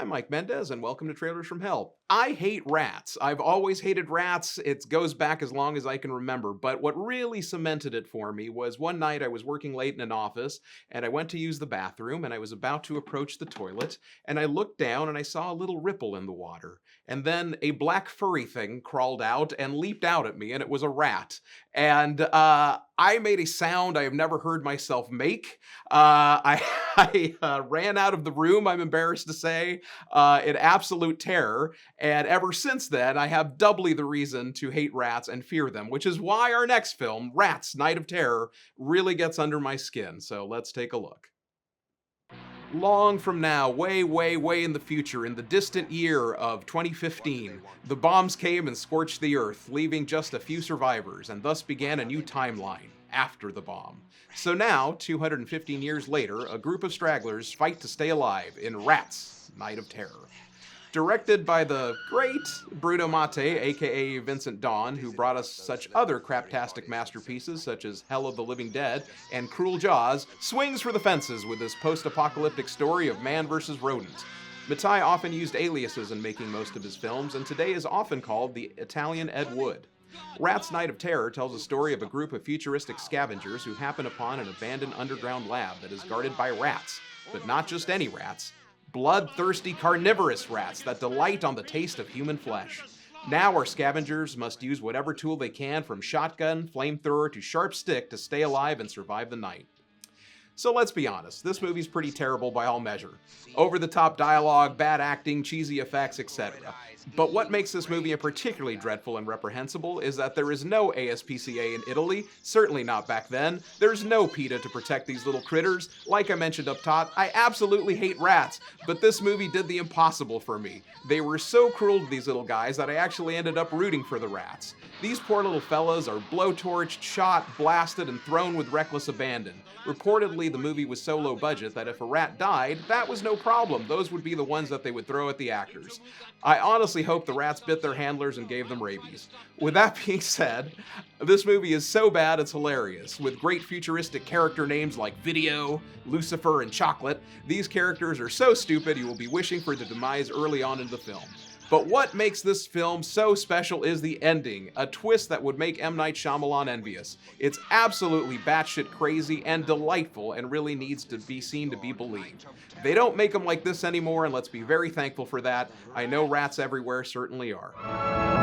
I'm Mike Mendez, and welcome to Trailers from Hell. I hate rats. I've always hated rats. It goes back as long as I can remember. But what really cemented it for me was one night I was working late in an office, and I went to use the bathroom, and I was about to approach the toilet, and I looked down and I saw a little ripple in the water. And then a black furry thing crawled out and leaped out at me, and it was a rat. And I made a sound I have never heard myself make. I ran out of the room, I'm embarrassed to say, in absolute terror. And ever since then, I have doubly the reason to hate rats and fear them, which is why our next film, Rats, Night of Terror, really gets under my skin. So let's take a look. Long from now, way, way, way in the future, in the distant year of 2015, the bombs came and scorched the earth, leaving just a few survivors, and thus began a new timeline after the bomb. So now, 215 years later, a group of stragglers fight to stay alive in Rats, Night of Terror. Directed by the great Bruno Mattei, aka Vincent Dawn, who brought us such other craptastic masterpieces such as Hell of the Living Dead and Cruel Jaws, swings for the fences with this post-apocalyptic story of man versus rodent. Mattei often used aliases in making most of his films, and today is often called the Italian Ed Wood. Rats Night of Terror tells a story of a group of futuristic scavengers who happen upon an abandoned underground lab that is guarded by rats, but not just any rats. Bloodthirsty carnivorous rats that delight on the taste of human flesh. Now our scavengers must use whatever tool they can, from shotgun, flamethrower to sharp stick, to stay alive and survive the night. So let's be honest, this movie's pretty terrible by all measure. Over-the-top dialogue, bad acting, cheesy effects, etc. But what makes this movie particularly dreadful and reprehensible is that there is no ASPCA in Italy, certainly not back then. There's no PETA to protect these little critters. Like I mentioned up top, I absolutely hate rats, but this movie did the impossible for me. They were so cruel to these little guys that I actually ended up rooting for the rats. These poor little fellas are blowtorched, shot, blasted, and thrown with reckless abandon. Reportedly, the movie was so low budget that if a rat died, that was no problem. Those would be the ones that they would throw at the actors. I honestly hope the rats bit their handlers and gave them rabies. With that being said, this movie is so bad it's hilarious. With great futuristic character names like Video, Lucifer, and Chocolate, these characters are so stupid you will be wishing for their demise early on in the film. But what makes this film so special is the ending, a twist that would make M. Night Shyamalan envious. It's absolutely batshit crazy and delightful, and really needs to be seen to be believed. They don't make them like this anymore, and let's be very thankful for that. I know rats everywhere certainly are.